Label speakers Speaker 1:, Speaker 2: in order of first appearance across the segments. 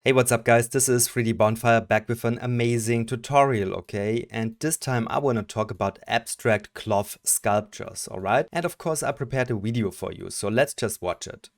Speaker 1: Hey, what's up guys? This is 3D Bonfire back with an amazing tutorial, okay? And this time I want to talk about abstract cloth sculptures, alright? And of course I prepared a video for you, so let's just watch it.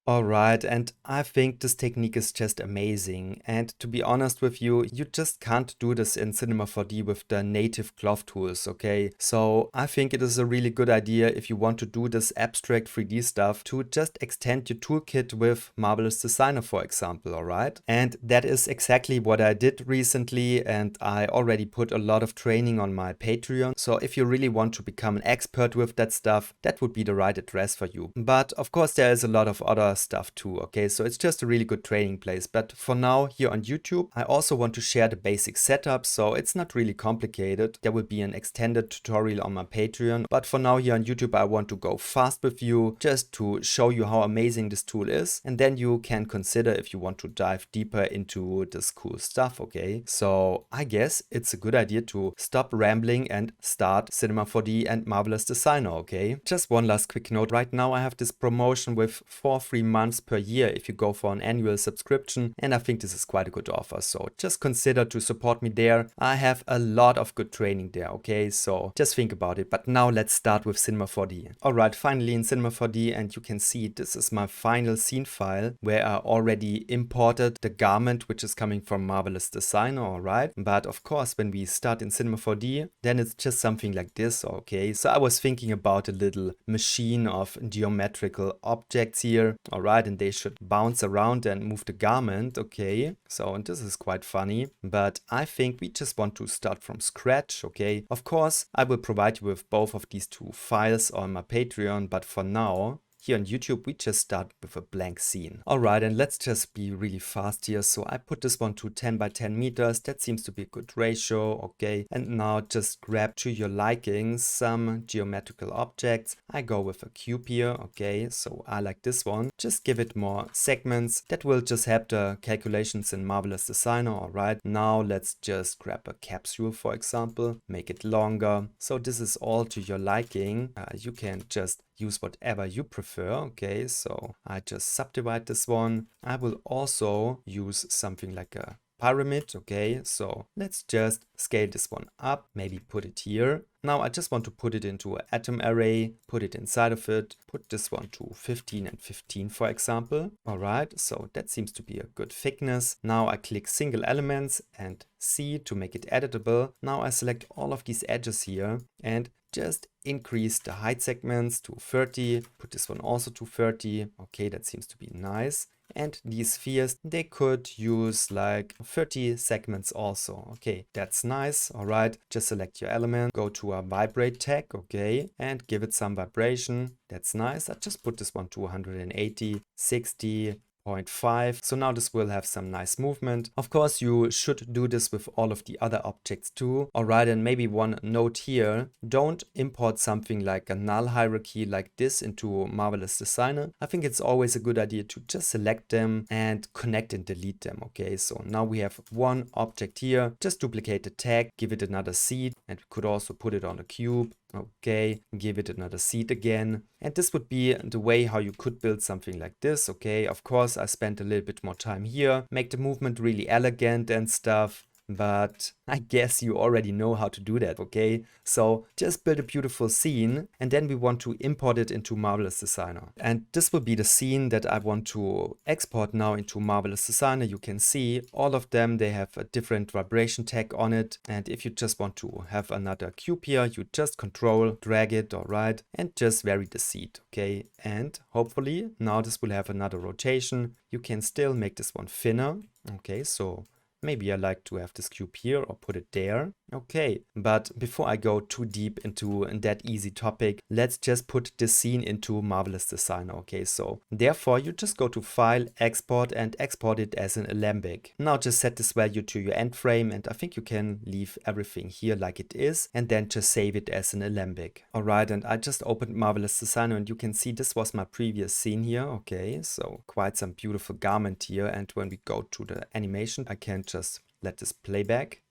Speaker 1: Alright, and I think this technique is just amazing. And to be honest with you, you just can't do this in Cinema 4D with the native cloth tools, okay? So I think it is a really good idea if you want to do this abstract 3D stuff to just extend your toolkit with Marvelous Designer, for example, alright? And that is exactly what I did recently, and I already put a lot of training on my Patreon. So if you really want to become an expert with that stuff, that would be the right address for you. But of course there is a lot of other stuff too, okay? So it's just a really good training place. But for now, here on YouTube, I also want to share the basic setup, so it's not really complicated. There will be an extended tutorial on my Patreon, but for now here on YouTube, I want to go fast with you just to show you how amazing this tool is, and then you can consider if you want to dive deeper into this cool stuff, okay? So I guess it's a good idea to stop rambling and start Cinema 4D and Marvelous Designer, okay? Just one last quick note. Right now I have this promotion with 4 free months per year if you go for an annual subscription, and I think this is quite a good offer, so just consider to support me there. I have a lot of good training there, okay? So just think about it. But now let's start with Cinema 4D. Alright, finally in Cinema 4D, and you can see this is my final scene file where I already imported the garment which is coming from Marvelous Designer, alright? But of course when we start in Cinema 4D, then it's just something like this, okay? So I was thinking about a little machine of geometrical objects here, alright, and they should bounce around and move the garment, okay? So, and this is quite funny, but I think we just want to start from scratch, okay? Of course, I will provide you with both of these two files on my Patreon, but for now, here on YouTube, we just start with a blank scene. Alright, and let's just be really fast here. So I put this one to 10 by 10 meters. That seems to be a good ratio, okay? And now just grab to your liking some geometrical objects. I go with a cube here, okay? So I like this one. Just give it more segments. That will just help the calculations in Marvelous Designer, alright? Now let's just grab a capsule, for example, make it longer. So this is all to your liking. You can just use whatever you prefer, okay? So I just subdivide this one. I will also use something like a pyramid, okay? So let's just scale this one up, maybe put it here. Now I just want to put it into an atom array, put it inside of it, put this one to 15 and 15, for example. All right, so that seems to be a good thickness. Now I click single elements and C to make it editable. Now I select all of these edges here and just increase the height segments to 30, put this one also to 30. Okay, that seems to be nice. And these spheres, they could use like 30 segments also. Okay, that's nice. All right, just select your element, go to a vibrate tag, okay, and give it some vibration. That's nice. I just put this one to 180, 60, 0.5. So now this will have some nice movement. Of course, you should do this with all of the other objects too. Alright, and maybe one note here. Don't import something like a null hierarchy like this into Marvelous Designer. I think it's always a good idea to just select them and connect and delete them. Okay, so now we have one object here. Just duplicate the tag, give it another seed, and we could also put it on a cube. Okay, give it another seed again. And this would be the way how you could build something like this. Okay, of course, I spent a little bit more time here, make the movement really elegant and stuff. But I guess you already know how to do that, okay? So just build a beautiful scene and then we want to import it into Marvelous Designer. And this will be the scene that I want to export now into Marvelous Designer. You can see all of them, they have a different vibration tag on it. And if you just want to have another cube here, you just control, drag it, all right, and just vary the seed, okay? And hopefully now this will have another rotation. You can still make this one thinner. Okay, so Maybe I like to have this cube here or put it there. Okay, but before I go too deep into that easy topic, let's just put this scene into Marvelous Designer. Okay, so therefore you just go to File, Export, and export it as an alembic. Now just set this value to your end frame, and I think you can leave everything here like it is, and then just save it as an alembic. Alright, and I just opened Marvelous Designer, and you can see this was my previous scene here. Okay, so quite some beautiful garment here, and when we go to the animation, I can just let this play back.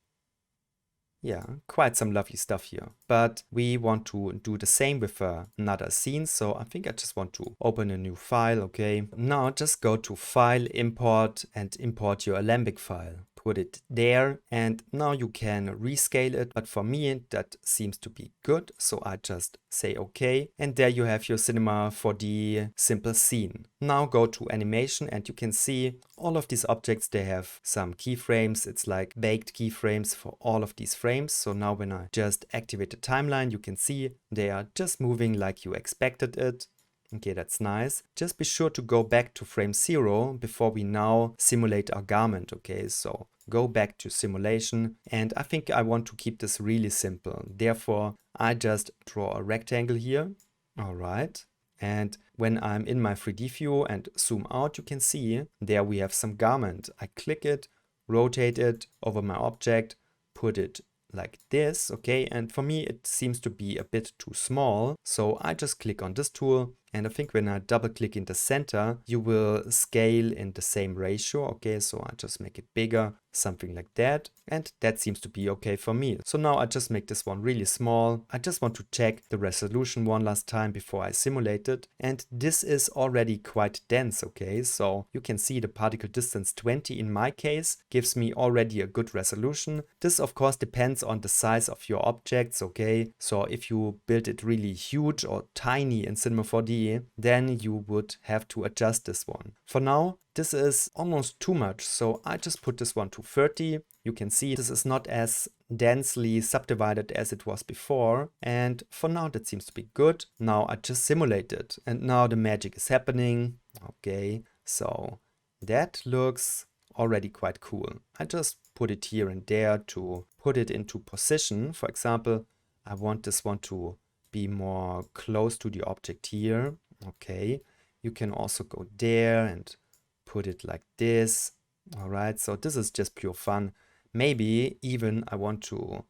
Speaker 1: Yeah, quite some lovely stuff here. But we want to do the same with another scene, so I think I just want to open a new file. Okay, now just go to File, Import, and import your alembic file. Put it there, and now you can rescale it, but for me that seems to be good, so I just say okay, and there you have your Cinema 4D simple scene. Now go to animation, and you can see all of these objects, they have some keyframes. It's like baked keyframes for all of these frames. So now when I just activate the timeline, you can see they are just moving like you expected it. Okay, that's nice. Just be sure to go back to frame 0 before we now simulate our garment. Okay, so go back to simulation, and I think I want to keep this really simple. Therefore, I just draw a rectangle here. All right. And when I'm in my 3D view and zoom out, you can see there we have some garment. I click it, rotate it over my object, put it like this, okay, and for me it seems to be a bit too small, so I just click on this tool, and I think when I double click in the center, you will scale in the same ratio. Okay, so I just make it bigger, something like that, and that seems to be okay for me. So now I just make this one really small. I just want to check the resolution one last time before I simulate it, and this is already quite dense. Okay, so you can see the particle distance 20 in my case gives me already a good resolution. This of course depends on the size of your objects. Okay, so if you build it really huge or tiny in Cinema 4D, then you would have to adjust this one. For now, this is almost too much, so I just put this one to 30. You can see this is not as densely subdivided as it was before, and for now that seems to be good. Now I just simulate it, and now the magic is happening. Okay, so that looks already quite cool. I just put it here and there to put it into position. For example, I want this one to be more close to the object here. Okay, you can also go there and put it like this. All right, so this is just pure fun. Maybe even I want to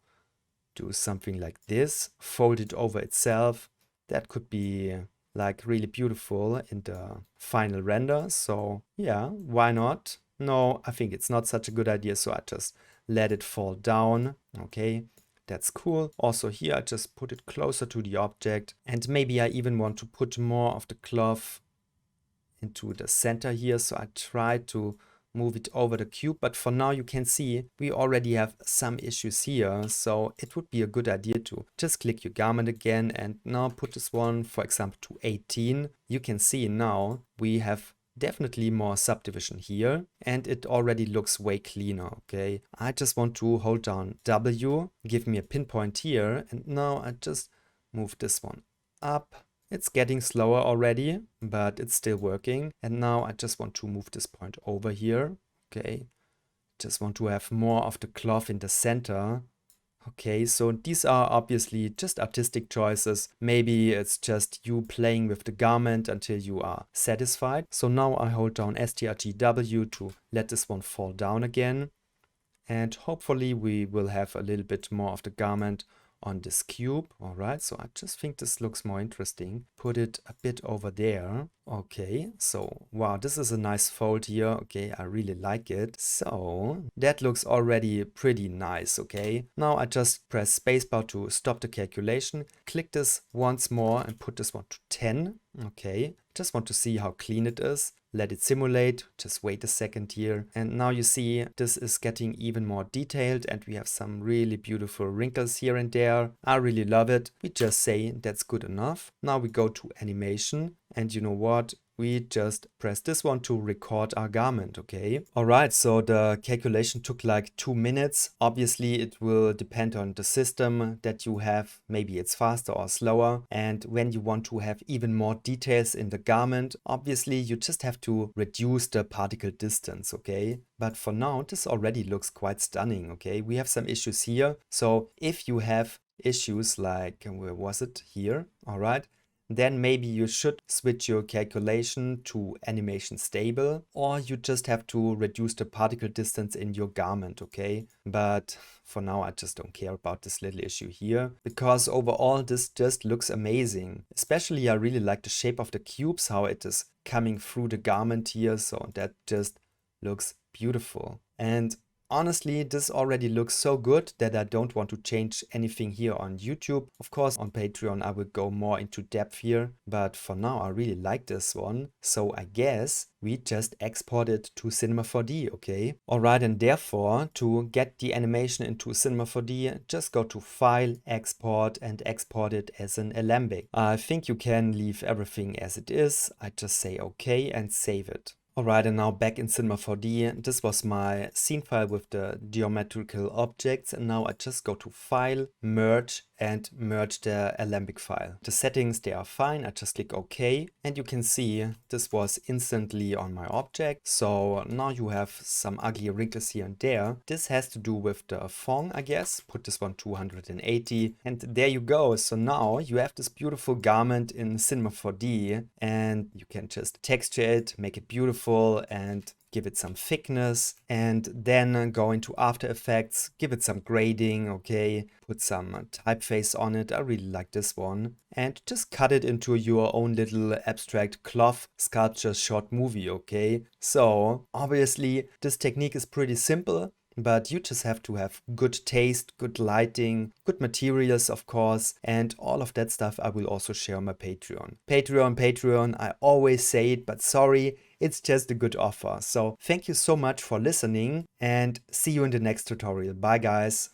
Speaker 1: do something like this, fold it over itself. That could be like really beautiful in the final render. So yeah, why not? No, I think it's not such a good idea, so I just let it fall down. Okay, that's cool. Also here I just put it closer to the object, and maybe I even want to put more of the cloth into the center here, so I try to move it over the cube, but for now you can see we already have some issues here, so it would be a good idea to just click your garment again and now put this one, for example, to 18. You can see now we have definitely more subdivision here, and it already looks way cleaner. Okay, I just want to hold down W, give me a pinpoint here, and now I just move this one up. It's getting slower already, but it's still working. And now I just want to move this point over here. Okay, just want to have more of the cloth in the center. Okay, so these are obviously just artistic choices. Maybe it's just you playing with the garment until you are satisfied. So now I hold down STRG-W to let this one fall down again. And hopefully we will have a little bit more of the garment on this cube. All right, so I just think this looks more interesting. Put it a bit over there. Okay, so wow, this is a nice fold here. Okay, I really like it. So that looks already pretty nice. Okay, now I just press spacebar to stop the calculation. Click this once more and put this one to 10. Okay, just want to see how clean it is. Let it simulate, just wait a second here. And now you see this is getting even more detailed and we have some really beautiful wrinkles here and there. I really love it. We just say that's good enough. Now we go to animation, and you know what? we just press this one to record our garment, okay? Alright, so the calculation took like 2 minutes. Obviously, it will depend on the system that you have. Maybe it's faster or slower. And when you want to have even more details in the garment, obviously you just have to reduce the particle distance, okay? But for now, this already looks quite stunning, okay? We have some issues here. So if you have issues like, where was it? Here, all right. Then maybe you should switch your calculation to animation stable, or you just have to reduce the particle distance in your garment, okay? But for now, I just don't care about this little issue here, because overall this just looks amazing. Especially I really like the shape of the cubes, how it is coming through the garment here, so that just looks beautiful. And honestly, this already looks so good that I don't want to change anything here on YouTube. Of course, on Patreon, I will go more into depth here, but for now, I really like this one. So I guess we just export it to Cinema 4D, okay? Alright, and therefore, to get the animation into Cinema 4D, just go to File, Export, and export it as an alembic. I think you can leave everything as it is. I just say okay and save it. Alright, and now back in Cinema 4D, this was my scene file with the geometrical objects, and now I just go to File, Merge, and merge the alembic file. The settings, they are fine, I just click OK, and you can see this was instantly on my object. So now you have some ugly wrinkles here and there. This has to do with the font, I guess. Put this one 280, and there you go. So now you have this beautiful garment in Cinema 4D, and you can just texture it, make it beautiful, and give it some thickness, and then go into After Effects, give it some grading, okay, put some typeface on it. I really like this one, and just cut it into your own little abstract cloth sculpture short movie, okay? So obviously this technique is pretty simple, but you just have to have good taste, good lighting, good materials, of course, and all of that stuff I will also share on my Patreon. Patreon, I always say it, but sorry, it's just a good offer. So thank you so much for listening, and see you in the next tutorial. Bye guys.